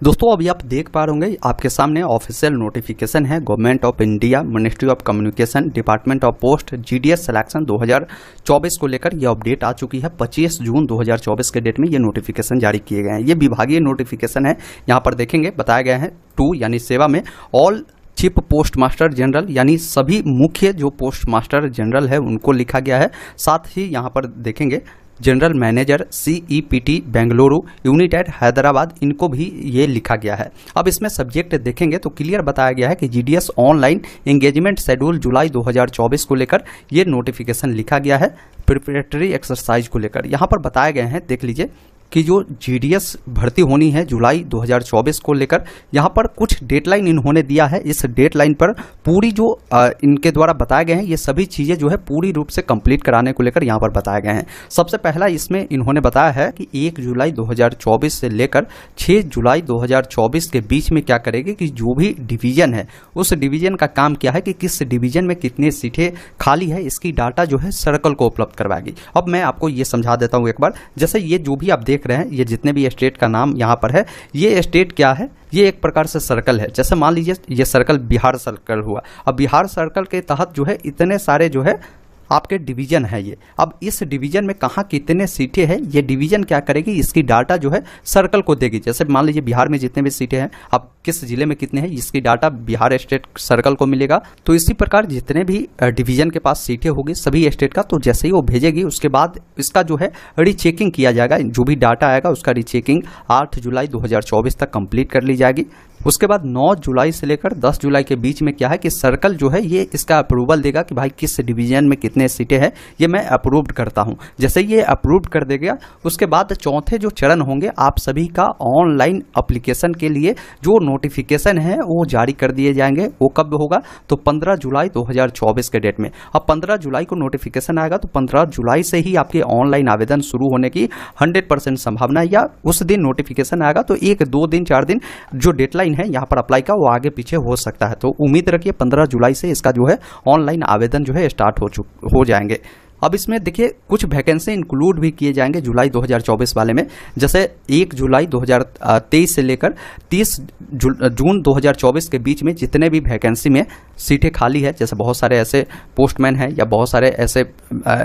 दोस्तों अभी आप देख पा रहे होंगे आपके सामने ऑफिशियल नोटिफिकेशन है government of India ministry of communication department of post GDS selection 2024 को लेकर यह अपडेट आ चुकी है। 25 जून 2024 के डेट में ये नोटिफिकेशन जारी किए गए हैं। ये विभागीय नोटिफिकेशन है। यहाँ पर देखेंगे बताया गया है 2 यानी सेवा में all chief post master general यानी सभी मुख्य जो पोस्ट मास्टर जनरल है उनको लिखा गया है। साथ ही यहाँ पर देखेंगे general manager CEPT Bengaluru unit at Hyderabad इनको भी ये लिखा गया है। अब इसमें सब्जेक्ट देखेंगे तो क्लियर बताया गया है कि GDS ऑनलाइन एंगेजमेंट शेड्यूल जुलाई 2024 को लेकर ये नोटिफिकेशन लिखा गया है। प्रिपरेटरी एक्सरसाइज को लेकर यहाँ पर बताए गए हैं, देख लीजिए कि जो GDS भर्ती होनी है जुलाई 2024 को लेकर यहाँ पर कुछ डेडलाइन इन्होंने दिया है। इस डेडलाइन पर पूरी जो इनके द्वारा बताए गए हैं ये सभी चीज़ें जो है पूरी रूप से कंप्लीट कराने को लेकर यहाँ पर बताए गए हैं। सबसे पहला इसमें इन्होंने बताया है कि 1 जुलाई 2024 से लेकर 6 जुलाई 2024 के बीच में क्या करेगी कि जो भी डिवीज़न है उस डिवीज़न का काम क्या है कि किस डिवीज़न में कितनी सीटें खाली है इसकी डाटा जो है सर्कल को उपलब्ध करवाएगी। अब मैं आपको ये समझा देता हूँ एक बार। जैसे ये जो भी आप देख रहे हैं ये जितने भी स्टेट का नाम यहाँ पर है ये स्टेट क्या है, ये एक प्रकार से सर्कल है। जैसे मान लीजिए ये सर्कल बिहार सर्कल हुआ। अब बिहार सर्कल के तहत जो है इतने सारे जो है आपके डिवीजन है ये। अब इस डिवीजन में कहाँ कितने सीटें हैं ये डिवीजन क्या करेगी इसकी डाटा जो है सर्कल को देगी। जैसे मान लीजिए बिहार में जितने भी सीटें हैं अब किस जिले में कितने हैं इसकी डाटा बिहार स्टेट सर्कल को मिलेगा। तो इसी प्रकार जितने भी डिवीजन के पास सीटें होगी सभी स्टेट का तो जैसे ही वो भेजेगी उसके बाद इसका जो है रीचेकिंग किया जाएगा। जो भी डाटा आएगा उसका रीचेकिंग 8 जुलाई 2024 तक कंप्लीट कर ली जाएगी। उसके बाद 9 जुलाई से लेकर 10 जुलाई के बीच में क्या है कि सर्कल जो है ये इसका अप्रूवल देगा कि भाई किस डिवीजन में कितने सीटें हैं ये मैं अप्रूव्ड करता हूं। जैसे ये अप्रूव्ड कर देगा उसके बाद चौथे जो चरण होंगे आप सभी का ऑनलाइन एप्लीकेशन के लिए जो नोटिफिकेशन है वो जारी कर दिए जाएंगे। वो कब होगा तो 15 जुलाई 2024 के डेट में। अब 15 जुलाई को नोटिफिकेशन आएगा तो 15 जुलाई से ही आपके ऑनलाइन आवेदन शुरू होने की 100% संभावना है, या उस दिन नोटिफिकेशन आएगा तो 1, 2 दिन 4 दिन जो डेडलाइन है यहाँ पर अप्लाई का वो आगे पीछे हो सकता है। तो उम्मीद रखिए 15 जुलाई से इसका जो है ऑनलाइन आवेदन जो है स्टार्ट हो जाएंगे। अब इसमें देखिए कुछ वैकेंसी इंक्लूड भी किए जाएंगे जुलाई 2024 वाले में। जैसे 1 जुलाई 2023 से लेकर 30 जून 2024 के बीच में जितने भी वैकेंसी में सीटें खाली है, जैसे बहुत सारे ऐसे पोस्टमैन हैं या बहुत सारे ऐसे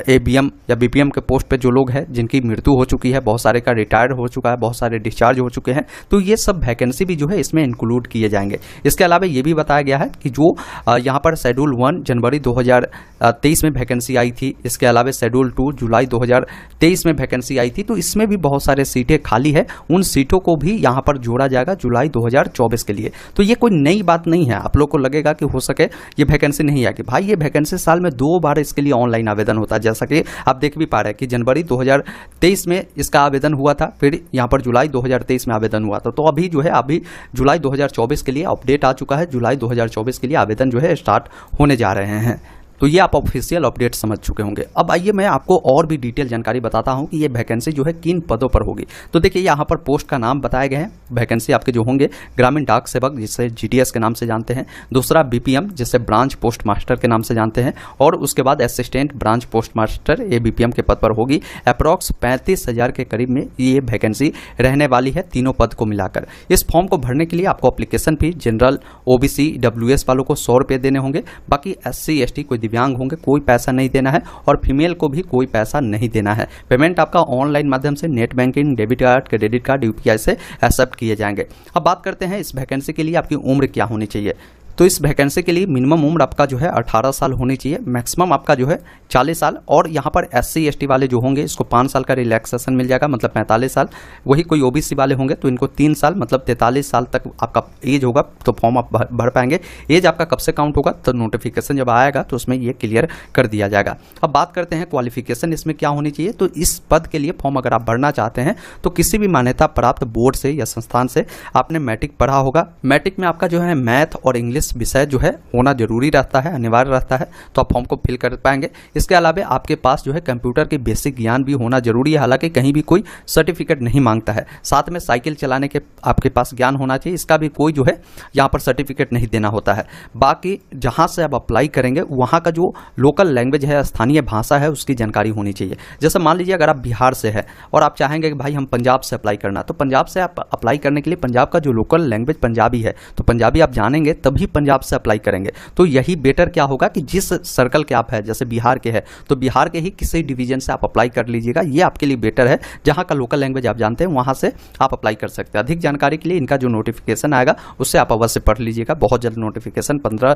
ABM या BPM के पोस्ट पे जो लोग हैं जिनकी मृत्यु हो चुकी है, बहुत सारे का रिटायर हो चुका है, बहुत सारे डिस्चार्ज हो चुके हैं, तो ये सब वैकेंसी भी जो है इसमें इंक्लूड किए जाएंगे। इसके अलावा ये भी बताया गया है कि जो यहाँ पर शेड्यूल 1 जनवरी 2023 में वैकेंसी आई थी, इसके अलावा शेड्यूल 2 जुलाई 2023 में वैकेंसी आई थी, तो इसमें भी बहुत सारे सीटें खाली है। उन सीटों को भी यहाँ पर जोड़ा जाएगा जुलाई 2024 के लिए। तो ये कोई नई बात नहीं है। आप लोग को लगेगा कि हो सके ये वैकेंसी नहीं आएगी, भाई ये वैकेंसी साल में 2 बार इसके लिए ऑनलाइन आवेदन होता है। जैसा कि आप देख भी पा रहे हैं कि जनवरी 2023 में इसका आवेदन हुआ था, फिर यहाँ पर जुलाई 2023 में आवेदन हुआ था। तो अभी जो है अभी जुलाई 2024 के लिए अपडेट आ चुका है। जुलाई 2024 के लिए आवेदन जो है स्टार्ट होने जा रहे हैं। तो ये आप ऑफिशियल अपडेट समझ चुके होंगे। अब आइए मैं आपको और भी डिटेल जानकारी बताता हूं कि ये वैकेंसी जो है किन पदों पर होगी। तो देखिए यहाँ पर पोस्ट का नाम बताए गए हैं। वैकेंसी आपके जो होंगे ग्रामीण डाक सेवक जिसे GDS के नाम से जानते हैं, दूसरा BPM जिसे ब्रांच पोस्ट मास्टर के नाम से जानते हैं, और उसके बाद असिस्टेंट ब्रांच पोस्ट मास्टर ये BPM के पद पर होगी। अप्रॉक्स 35,000 के करीब में ये वैकेंसी रहने वाली है तीनों पद को मिलाकर। इस फॉर्म को भरने के लिए आपको अप्लीकेशन फी जनरल OBC WS वालों को 100 रुपये देने होंगे। बाकी SC ST कोई दिव्यांग होंगे कोई पैसा नहीं देना है, और फीमेल को भी कोई पैसा नहीं देना है। पेमेंट आपका ऑनलाइन माध्यम से net banking, debit card, credit card, UPI से एक्सेप्ट किए जाएंगे। अब बात करते हैं इस वैकेंसी के लिए आपकी उम्र क्या होनी चाहिए। तो इस वैकेंसी के लिए मिनिमम उम्र आपका जो है 18 साल होनी चाहिए, मैक्सिमम आपका जो है 40 साल, और यहाँ पर SC ST वाले जो होंगे इसको 5 साल का रिलैक्सेशन मिल जाएगा, मतलब 45 साल। वही कोई OBC वाले होंगे तो इनको 3 साल मतलब 43 साल तक आपका एज होगा, तो फॉर्म आप भर पाएंगे। एज आपका कब से काउंट होगा तो नोटिफिकेशन जब आएगा तो उसमें ये क्लियर कर दिया जाएगा। अब बात करते हैं क्वालिफिकेशन इसमें क्या होनी चाहिए। तो इस पद के लिए फॉर्म अगर आप भरना चाहते हैं तो किसी भी मान्यता प्राप्त बोर्ड से या संस्थान से आपने मैट्रिक पढ़ा होगा। मैट्रिक में आपका जो है मैथ और इंग्लिश इंग्लिश विषय जो है होना जरूरी रहता है, अनिवार्य रहता है, तो आप फॉर्म को फिल कर पाएंगे। इसके अलावा आपके पास जो है कंप्यूटर के बेसिक ज्ञान भी होना जरूरी है, हालांकि कहीं भी कोई सर्टिफिकेट नहीं मांगता है। साथ में साइकिल चलाने के आपके पास ज्ञान होना चाहिए, इसका भी कोई जो है यहाँ पर सर्टिफिकेट नहीं देना होता है। बाकी जहाँ से आप अप्लाई करेंगे वहाँ का जो लोकल लैंग्वेज है, स्थानीय भाषा है, उसकी जानकारी होनी चाहिए। जैसे मान लीजिए अगर आप बिहार से है और आप चाहेंगे कि भाई हम पंजाब से अप्लाई करना, तो पंजाब से आप अप्लाई करने के लिए पंजाब का जो लोकल लैंग्वेज पंजाबी है, तो पंजाबी आप जानेंगे तभी पंजाब से अप्लाई करेंगे। तो यही बेटर क्या होगा कि जिस सर्कल के आप है, जैसे बिहार के है तो बिहार के ही किसी डिवीजन से आप अप्लाई कर लीजिएगा, ये आपके लिए बेटर है। जहाँ का लोकल लैंग्वेज आप जानते हैं वहाँ से आप अप्लाई कर सकते हैं। अधिक जानकारी के लिए इनका जो नोटिफिकेशन आएगा उससे आप अवश्य पढ़ लीजिएगा। बहुत जल्द नोटिफिकेशन 15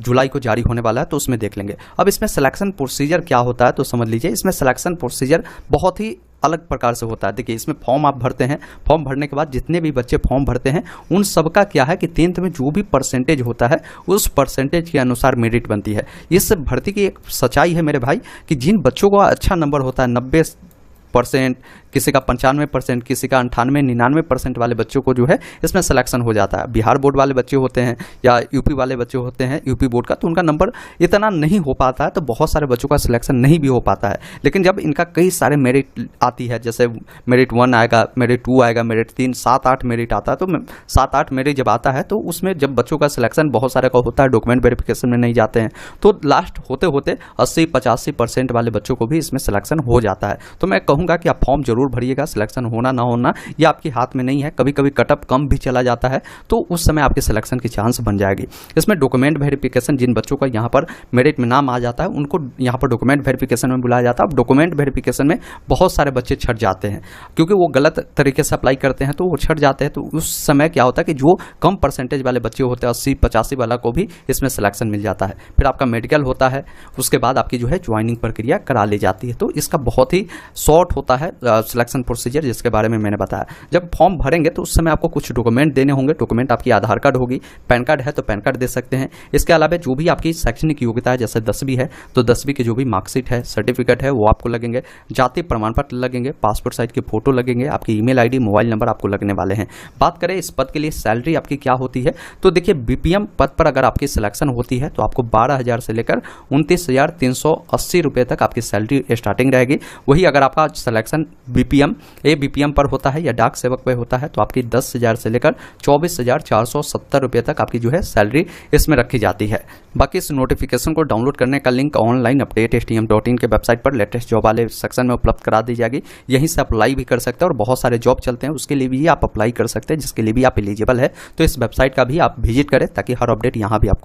जुलाई को जारी होने वाला है, तो उसमें देख लेंगे। अब इसमें सिलेक्शन प्रोसीजर क्या होता है तो समझ लीजिए। इसमें सिलेक्शन प्रोसीजर बहुत ही अलग प्रकार से होता है। देखिए, इसमें फॉर्म आप भरते हैं, फॉर्म भरने के बाद जितने भी बच्चे फॉर्म भरते हैं उन सबका क्या है कि 10th में जो भी परसेंटेज होता है उस परसेंटेज के अनुसार मेरिट बनती है। इस भर्ती की एक सच्चाई है मेरे भाई कि जिन बच्चों का अच्छा नंबर होता है 90%, किसी का 95%, किसी का 98-99% वाले बच्चों को जो है इसमें सिलेक्शन हो जाता है। बिहार बोर्ड वाले बच्चे होते हैं या यूपी वाले बच्चे होते हैं, यूपी बोर्ड का, तो उनका नंबर इतना नहीं हो पाता है, तो बहुत सारे बच्चों का सिलेक्शन नहीं भी हो पाता है। लेकिन जब इनका कई सारे मेरिट आती है, जैसे मेरिट 1 आएगा, मेरिट 2 आएगा, मेरिट 3, 7-8 मेरिट आता है, तो 7-8 मेरिट जब आता है तो उसमें जब बच्चों का सिलेक्शन बहुत सारे का होता है, डॉक्यूमेंट वेरिफिकेशन में नहीं जाते हैं, तो लास्ट होते होते 80-85% वाले बच्चों को भी इसमें सिलेक्शन हो जाता है। तो मैं कहूँगा कि आप फॉर्म जरूर भरिएगा। सिलेक्शन होना ना होना ये आपके हाथ में नहीं है, कभी कभी कटअप कम भी चला जाता है, तो उस समय आपके सिलेक्शन की चांस बन जाएगी। इसमें डॉक्यूमेंट वेरिफिकेशन, जिन बच्चों का यहाँ पर मेरिट में नाम आ जाता है उनको यहाँ पर डॉक्यूमेंट वेरिफिकेशन में बुलाया जाता है। अब डॉक्यूमेंट वेरिफिकेशन में बहुत सारे बच्चे छट जाते हैं क्योंकि वो गलत तरीके से अप्लाई करते हैं, तो वो छट जाते हैं। तो उस समय क्या होता है कि जो कम परसेंटेज वाले बच्चे होते हैं, 80-85 वाला को भी इसमें सिलेक्शन मिल जाता है। फिर आपका मेडिकल होता है, उसके बाद आपकी जो है ज्वाइनिंग प्रक्रिया करा ली जाती है। तो इसका बहुत ही शॉर्ट होता है सिलेक्शन प्रोसीजर, जिसके बारे में मैंने बताया। जब फॉर्म भरेंगे तो उस समय आपको कुछ डॉक्यूमेंट देने होंगे। डॉक्यूमेंट आपकी आधार कार्ड होगी, पैन कार्ड है तो पैन कार्ड दे सकते हैं। इसके अलावा जो भी आपकी शैक्षणिक योग्यता है, जैसे 10वीं है तो 10वीं की जो भी मार्कशीट है, सर्टिफिकेट है, वो आपको लगेंगे। जाति प्रमाण पत्र लगेंगे, पासपोर्ट साइज की फोटो लगेंगे, आपकी ईमेल आईडी, मोबाइल नंबर आपको लगने वाले हैं। बात करें इस पद के लिए सैलरी आपकी क्या होती है, तो देखिए बीपीएम पद पर अगर आपकी सिलेक्शन होती है तो आपको 12,000 से लेकर 29,380 रुपये तक आपकी सैलरी स्टार्टिंग रहेगी। वही अगर आपका सिलेक्शन बीपीएम पर होता है या डाक सेवक पे होता है तो आपकी 10,000 से लेकर 24,470 रुपये तक आपकी जो है सैलरी इसमें रखी जाती है। बाकी इस नोटिफिकेशन को डाउनलोड करने का लिंक ऑनलाइन अपडेट stm.in के वेबसाइट पर लेटेस्ट जॉब वाले सेक्शन में उपलब्ध करा दी जाएगी। यहीं से अप्लाई भी कर सकते हैं और बहुत सारे जॉब चलते हैं, उसके लिए भी आप अप्लाई कर सकते हैं जिसके लिए भी आप एलिजिबल है। तो इस वेबसाइट का भी आप विजिट करें ताकि हर अपडेट यहाँ भी आपको